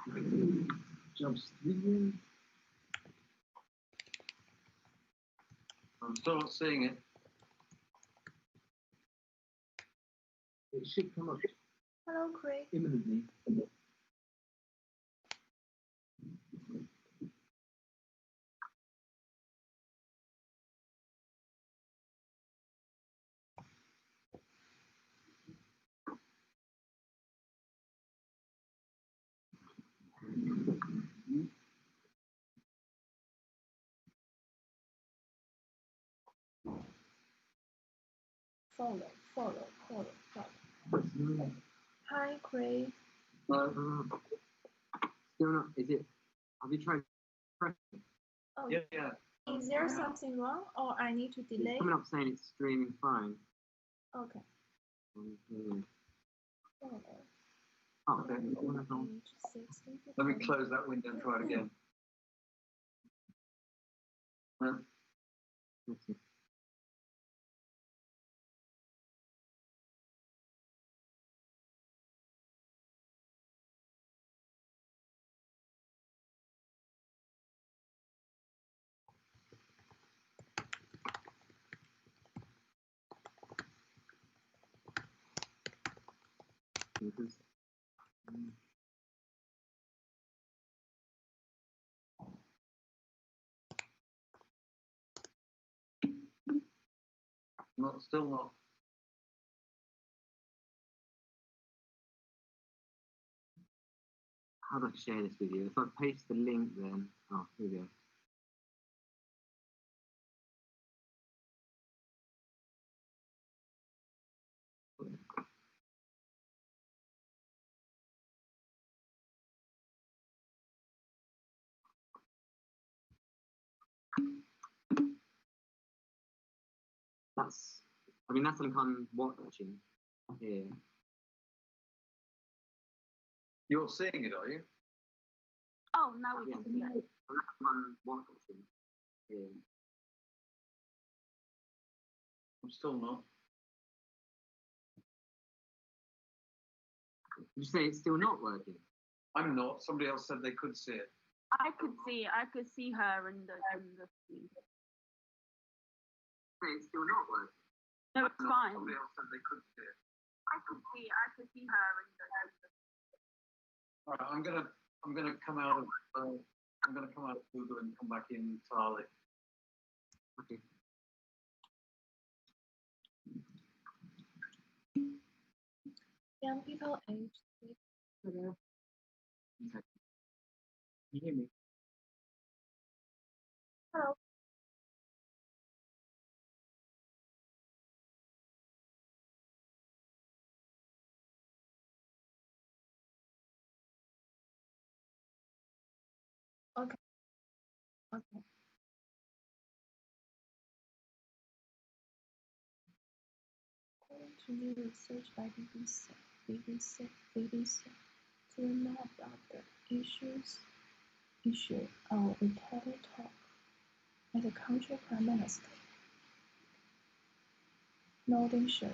Jumps 3. I'm still not seeing it. It should come up Hello, Craig. imminently. Follow. No. Hi, Craig. Still not. Is it? Have you tried pressing? Oh, Yeah. Is there something wrong, or I need to delay? It's coming up saying it's streaming fine. Okay. Follow. Follow. Oh, Okay. Page 60. Let me close that window and try it again. Let's see. Because, Still not. how do I share this with you? If I paste the link, then here we go. That's what I'm watching here. You're seeing it, are you? Oh, now we can see it. That's what I'm watching here. I'm still not. Did you say it's still not working? I'm not. Somebody else said they could see it. I could see her in the feed. It's still not working. No, it's fine. Somebody else said they could see it. I could see her in the All right, I'm gonna come out of Google and come back in entirely. Okay. Young people aged 6. Hello. Can you hear me? Hello. Okay. According to new research by BBC, to learn more about the issue of reporter talk at the country prime minister. Nottinghamshire,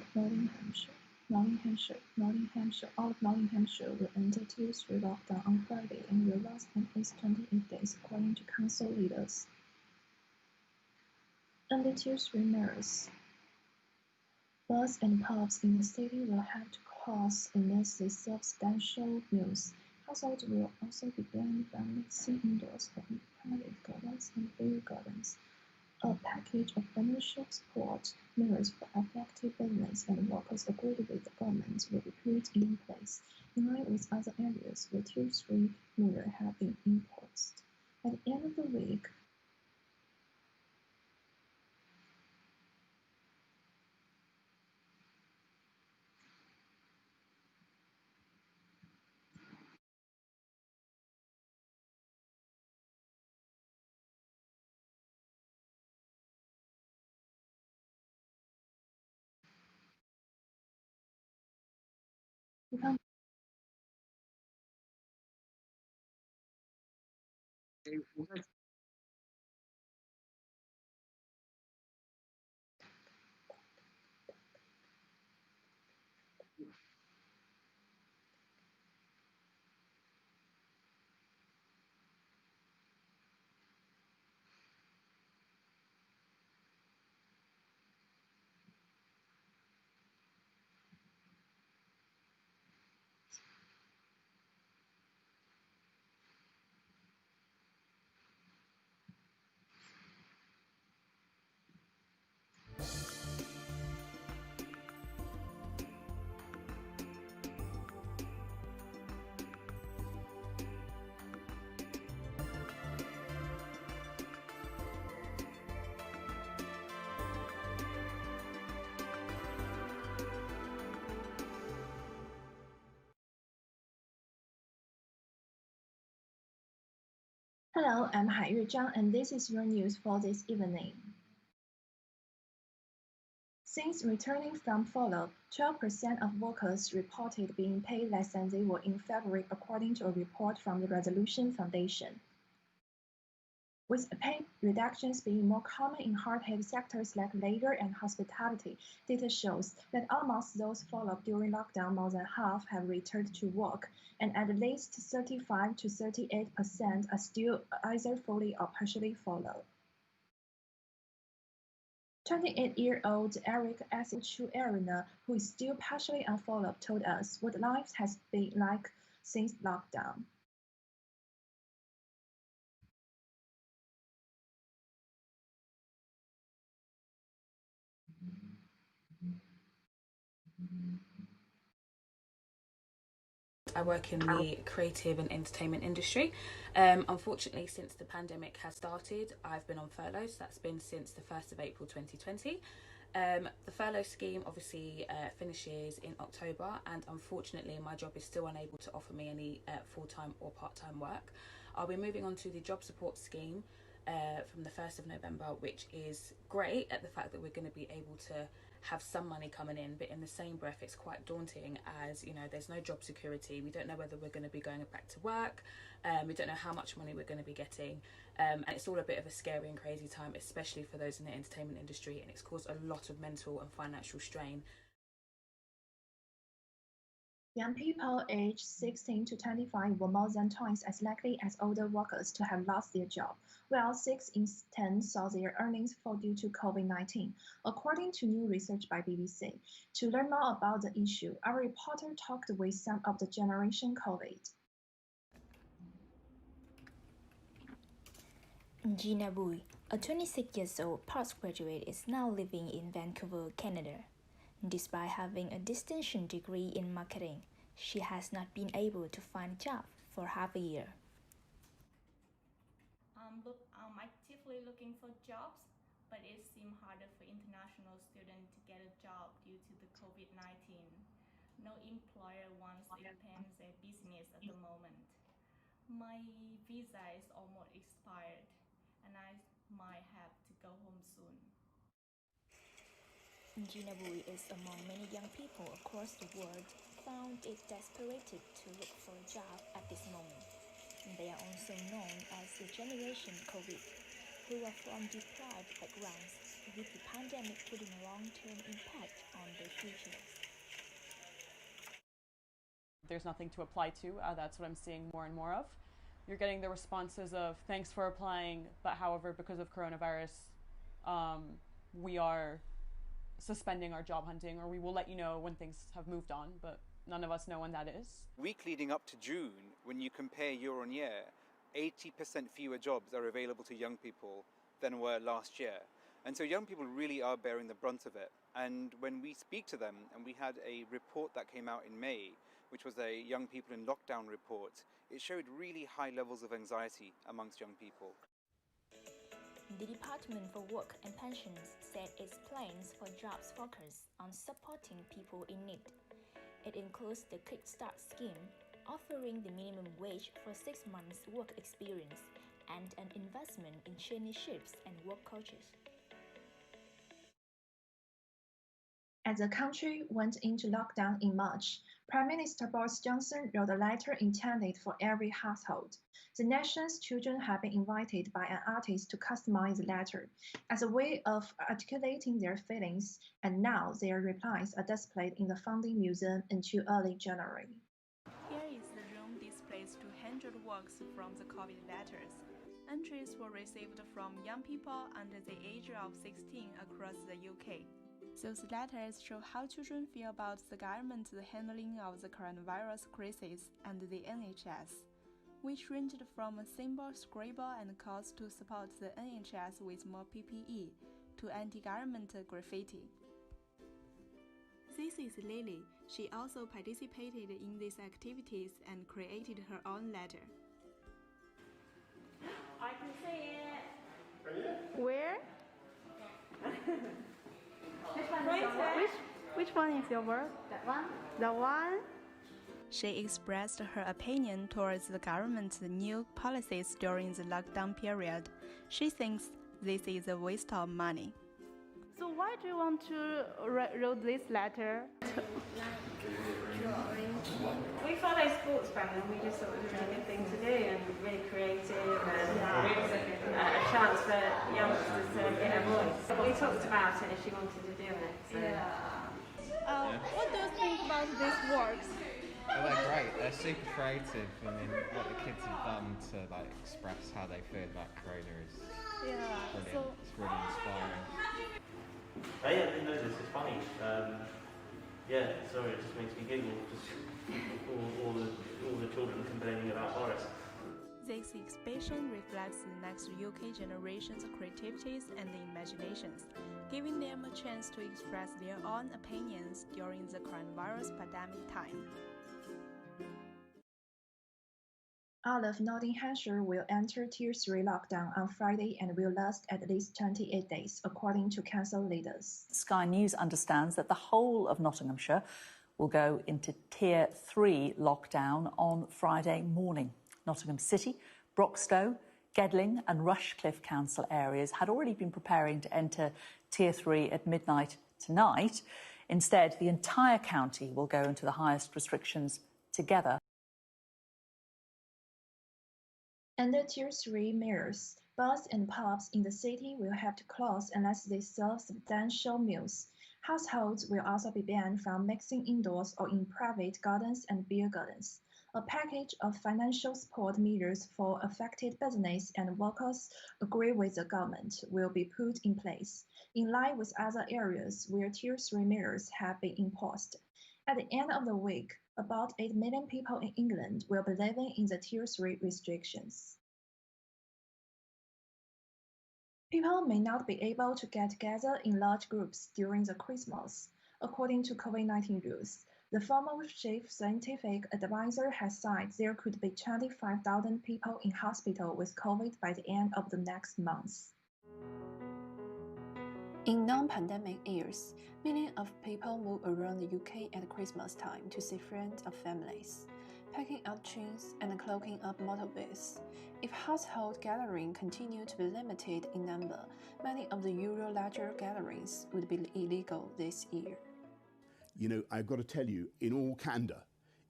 all of Nottinghamshire will enter Tier 3 lockdown on Friday and will last at least 28 days, according to council leaders. Under Tier 3 measures, bars and pubs in the city will have to close unless they serve substantial meals. Households will also be banned from mixing indoors or in private gardens and beer gardens. A package of financial support measures for affected business and workers agreed with the government will be put in place, in line with other areas where Tier 3 measures have been imposed. At the end of the week, Hello, I'm Haiyue Zhang, and this is your news for this evening. Since returning from furlough, 12% of workers reported being paid less than they were in February, according to a report from the Resolution Foundation. With pay reductions being more common in hard-hit sectors like labor and hospitality, data shows that almost those furloughed during lockdown, more than half have returned to work, and at least 35 to 38% are still either fully or partially furloughed. 28-year-old Eric Chu-Arena, who is still partially unfurloughed, told us what life has been like since lockdown. I work in the creative and entertainment industry. Unfortunately, since the pandemic has started, I've been on furlough. So that's been since the 1st of April 2020. The furlough scheme obviously finishes in October, and unfortunately my job is still unable to offer me any full-time or part-time work. I'll be moving on to the job support scheme from the 1st of November, which is great at the fact that we're going to be able to have some money coming in, but in the same breath it's quite daunting, as you know, there's no job security. We don't know whether we're going to be going back to work, we don't know how much money we're going to be getting, and it's all a bit of a scary and crazy time, especially for those in the entertainment industry, and it's caused a lot of mental and financial strain. Young people aged 16 to 25 were more than twice as likely as older workers to have lost their job, while 6 in 10 saw their earnings fall due to COVID-19, according to new research by BBC. To learn more about the issue, our reporter talked with some of the Generation COVID. Gina Bui, a 26-year-old postgraduate, is now living in Vancouver, Canada. Despite having a distinction degree in marketing, she has not been able to find a job for half a year. I'm actively looking for jobs, but it seems harder for international students to get a job due to the COVID-19. No employer wants to expand their business at the moment. My visa is almost expired, and I might have to go home soon. Gina Bui is among many young people across the world found it desperate to look for a job at this moment. They are also known as the Generation COVID, who are from deprived backgrounds, with the pandemic putting a long-term impact on their futures. There's nothing to apply to. That's what I'm seeing more and more of. You're getting the responses of thanks for applying, but however, because of coronavirus, we are suspending our job hunting, or we will let you know when things have moved on, but none of us know when that is. Week leading up to June, when you compare year on year, 80% fewer jobs are available to young people than were last year. And so young people really are bearing the brunt of it. And when we speak to them, and we had a report that came out in May, which was a young people in lockdown report, it showed really high levels of anxiety amongst young people. The Department for Work and Pensions said its plans for jobs focus on supporting people in need. It includes the Kickstart scheme, offering the minimum wage for 6 months' work experience, and an investment in traineeships and work coaches. As the country went into lockdown in March, Prime Minister Boris Johnson wrote a letter intended for every household. The nation's children have been invited by an artist to customize the letter as a way of articulating their feelings, and now their replies are displayed in the Founding Museum until early January. Here is the room displays 200 works from the COVID letters. Entries were received from young people under the age of 16 across the UK. Those letters show how children feel about the government's handling of the coronavirus crisis and the NHS, which ranged from a simple scribble and calls to support the NHS with more PPE to anti-government graffiti. This is Lily. She also participated in these activities and created her own letter. I can see it. Where? Which one is your work? Which one is your work? That one? The one? She expressed her opinion towards the government's new policies during the lockdown period. She thinks this is a waste of money. So why do you want to write this letter? We follow sports brand and we just thought it was a really good thing to do and really creative and a chance for youngsters to get a voice. We talked about it if she wanted to do it. So. What do you think about these works? Well, they're great. They're super creative. I mean, what the kids have done to express how they feel about Corona is brilliant. It's really inspiring. Oh yeah, I didn't know this. It's funny. Sorry, it just makes me giggle. Just all the children complaining about Boris. This exhibition reflects the next UK generation's creativities and imaginations, giving them a chance to express their own opinions during the coronavirus pandemic time. All of Nottinghamshire will enter Tier 3 lockdown on Friday and will last at least 28 days, according to council leaders. Sky News understands that the whole of Nottinghamshire will go into Tier 3 lockdown on Friday morning. Nottingham City, Broxtowe, Gedling and Rushcliffe council areas had already been preparing to enter Tier 3 at midnight tonight. Instead, the entire county will go into the highest restrictions together. Under Tier 3 measures, bars and pubs in the city will have to close unless they serve substantial meals. Households will also be banned from mixing indoors or in private gardens and beer gardens. A package of financial support measures for affected business and workers agree with the government will be put in place, in line with other areas where Tier 3 measures have been imposed. At the end of the week, about 8 million people in England will be living in the Tier 3 restrictions. People may not be able to get together in large groups during the Christmas, according to COVID-19 rules. The former chief scientific advisor has said there could be 25,000 people in hospital with COVID by the end of the next month. In non-pandemic years, millions of people move around the UK at Christmas time to see friends or families, packing out trains and cloaking up motorways. If household gatherings continue to be limited in number, many of the usual larger gatherings would be illegal this year. You know, I've got to tell you, in all candor,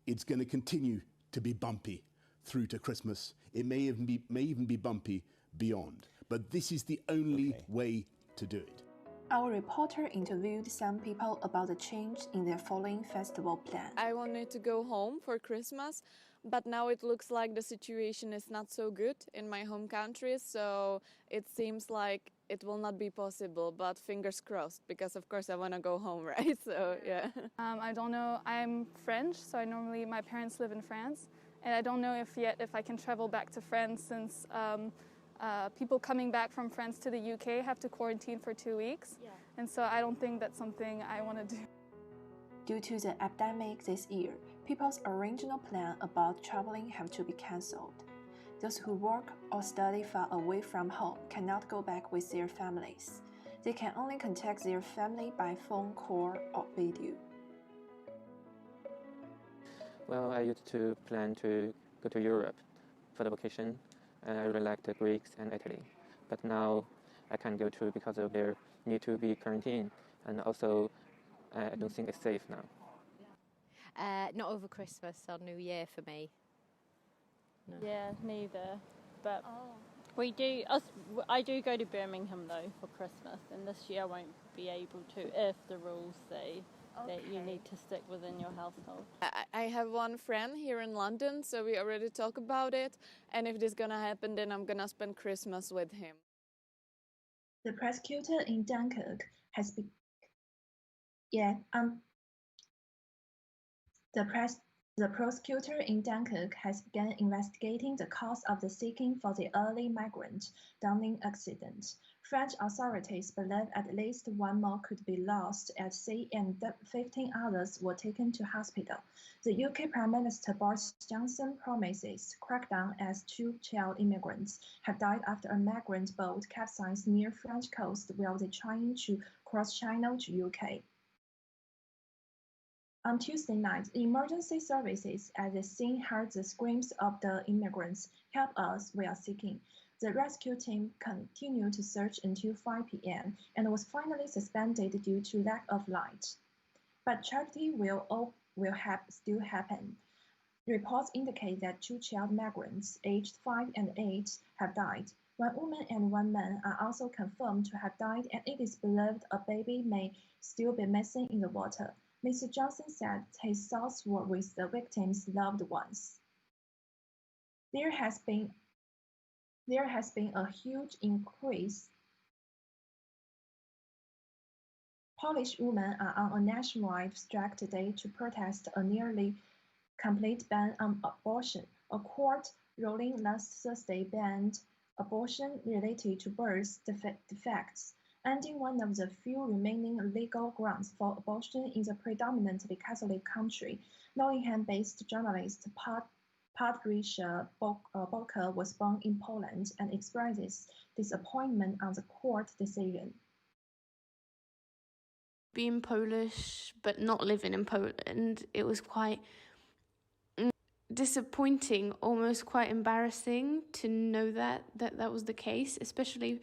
it's going to continue to be bumpy through to Christmas. It may even be bumpy beyond. But this is the only way to do it. Our reporter interviewed some people about the change in their following festival plan. I wanted to go home for Christmas, but now it looks like the situation is not so good in my home country, so it seems like it will not be possible, but fingers crossed, because of course I want to go home, right? So, yeah. I don't know, I'm French, so my parents live in France, and I don't know if I can travel back to France since people coming back from France to the UK have to quarantine for 2 weeks, and so I don't think that's something I want to do. Due to the epidemic this year, people's original plan about traveling have to be cancelled. Those who work or study far away from home cannot go back with their families. They can only contact their family by phone call or video. Well, I used to plan to go to Europe for the vacation, and I really like the Greeks and Italy. But now I can't go to because of their need to be quarantined, and also I don't think it's safe now. Not over Christmas or New Year for me. No. Yeah, neither. But I do go to Birmingham though for Christmas, and this year I won't be able to if the rules say that you need to stick within your household. I have one friend here in London, so we already talked about it, and if this is gonna happen, then I'm gonna spend Christmas with him. The prosecutor in Dunkirk has been The prosecutor in Dunkirk has begun investigating the cause of the sinking for the early migrant drowning accident. French authorities believe at least one more could be lost at sea and 15 others were taken to hospital. The UK Prime Minister Boris Johnson promises crackdown as 2 child immigrants have died after a migrant boat capsized near French coast while they trying to cross China to UK. On Tuesday night, the emergency services at the scene heard the screams of the immigrants. "Help us, we are sinking." The rescue team continued to search until 5 p.m. and was finally suspended due to lack of light. But charity will still happen. Reports indicate that 2 child migrants, aged 5 and 8, have died. 1 woman and 1 man are also confirmed to have died, and it is believed a baby may still be missing in the water. Mr. Johnson said his thoughts were with the victims' loved ones. There has been a huge increase. Polish women are on a nationwide strike today to protest a nearly complete ban on abortion. A court ruling last Thursday banned abortion related to birth defects, ending one of the few remaining legal grounds for abortion in the predominantly Catholic country. Nottingham-based journalist Patricia Boker was born in Poland and expresses disappointment on the court decision. Being Polish but not living in Poland, it was quite disappointing, almost quite embarrassing to know that was the case, especially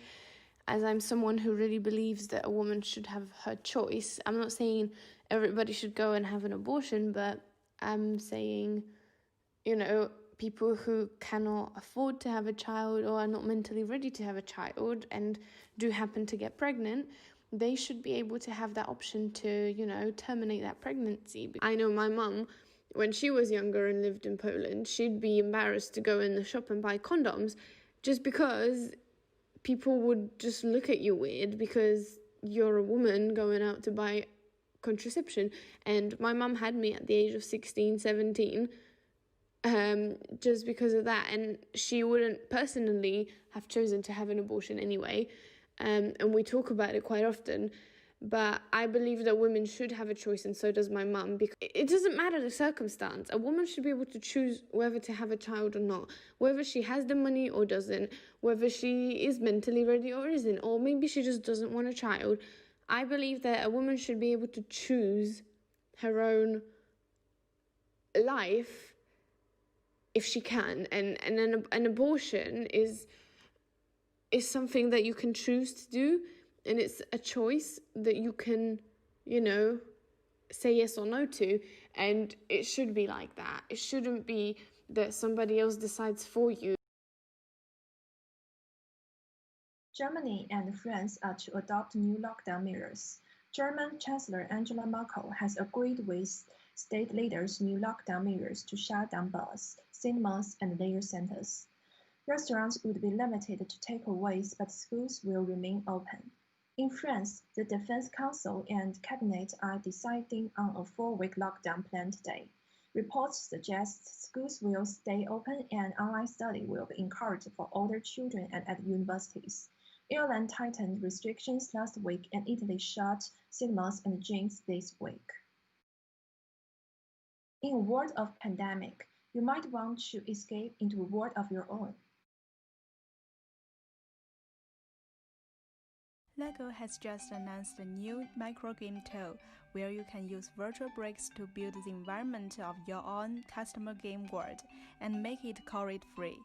as I'm someone who really believes that a woman should have her choice. I'm not saying everybody should go and have an abortion, but I'm saying, people who cannot afford to have a child or are not mentally ready to have a child and do happen to get pregnant, they should be able to have that option to, terminate that pregnancy. I know my mum, when she was younger and lived in Poland, she'd be embarrassed to go in the shop and buy condoms just because people would just look at you weird because you're a woman going out to buy contraception. And my mum had me at the age of 16, 17, just because of that. And she wouldn't personally have chosen to have an abortion anyway. And we talk about it quite often. But I believe that women should have a choice, and so does my mum, because it doesn't matter the circumstance. A woman should be able to choose whether to have a child or not, whether she has the money or doesn't, whether she is mentally ready or isn't, or maybe she just doesn't want a child. I believe that a woman should be able to choose her own life if she can, and an abortion is something that you can choose to do. And it's a choice that you can, say yes or no to. And it should be like that. It shouldn't be that somebody else decides for you. Germany and France are to adopt new lockdown measures. German Chancellor Angela Merkel has agreed with state leaders' new lockdown measures to shut down bars, cinemas, and leisure centers. Restaurants would be limited to takeaways, but schools will remain open. In France, the Defense Council and Cabinet are deciding on a 4-week lockdown plan today. Reports suggest schools will stay open and online study will be encouraged for older children and at universities. Ireland tightened restrictions last week, and Italy shut cinemas and gyms this week. In a world of pandemic, you might want to escape into a world of your own. LEGO has just announced a new microgame tool where you can use virtual bricks to build the environment of your own customer game world and make it copyright-free.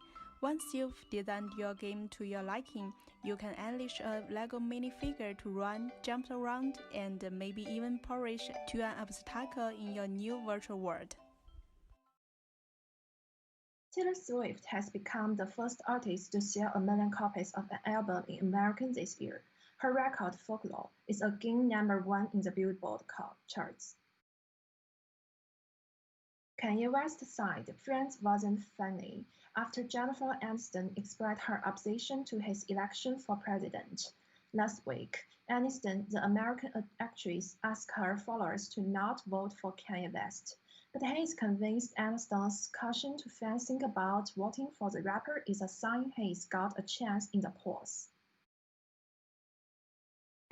Once you've designed your game to your liking, you can unleash a LEGO minifigure to run, jump around, and maybe even polish to an obstacle in your new virtual world. Taylor Swift has become the first artist to sell 1 million copies of an album in America this year. Her record, Folklore, is again #1 in the Billboard charts. Kanye West said Friends wasn't funny after Jennifer Aniston expressed her opposition to his election for president. Last week, Aniston, the American actress, asked her followers to not vote for Kanye West. But he is convinced Aniston's caution to fans think about voting for the rapper is a sign he's got a chance in the polls.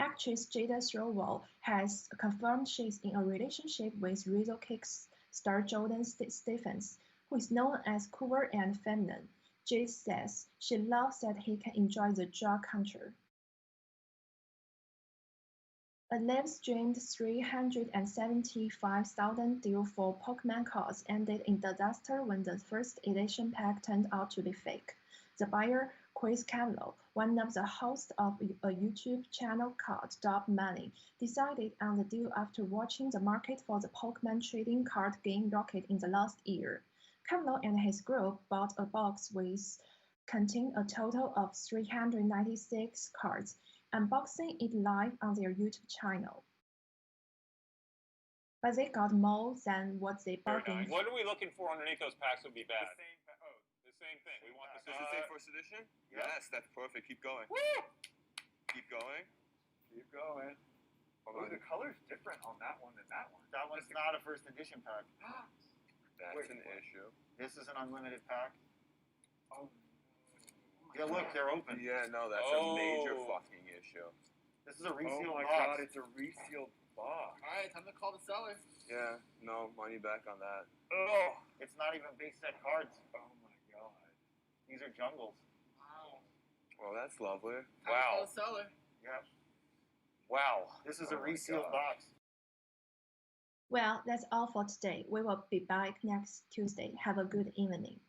Actress Jada Thirlwall has confirmed she's in a relationship with Rizzo Kicks star Jordan Stephens, who is known as cool and feminine. Jade says she loves that he can enjoy the drug culture. A live-streamed 375,000 deal for Pokemon cards ended in disaster when the first edition pack turned out to be fake. The buyer, Chris Cavallo, one of the hosts of a YouTube channel called Dub Money, decided on the deal after watching the market for the Pokemon trading card game rocket in the last year. Cavallo and his group bought a box with containing a total of 396 cards, unboxing it live on their YouTube channel. But they got more than what they bargained for. What are we looking for underneath those packs would be bad? The same thing. We want Does it say first edition? Yes, that's perfect. Keep going. Woo! Keep going. Keep going. Hold on. The color's different on that one than that one. That one's not a first edition pack. That's an issue. This is an unlimited pack. Oh. Yeah, look, they're open. Yeah, no, that's a major fucking issue. This is a resealed box. Oh my god, it's a resealed box. Alright, time to call the seller. Yeah, no, money back on that. Oh! It's not even base set cards. Oh my god. These are jungles. Wow. Well, that's lovely. Wow. Call the seller. Yeah. Wow. This is a resealed box. Well, that's all for today. We will be back next Tuesday. Have a good evening.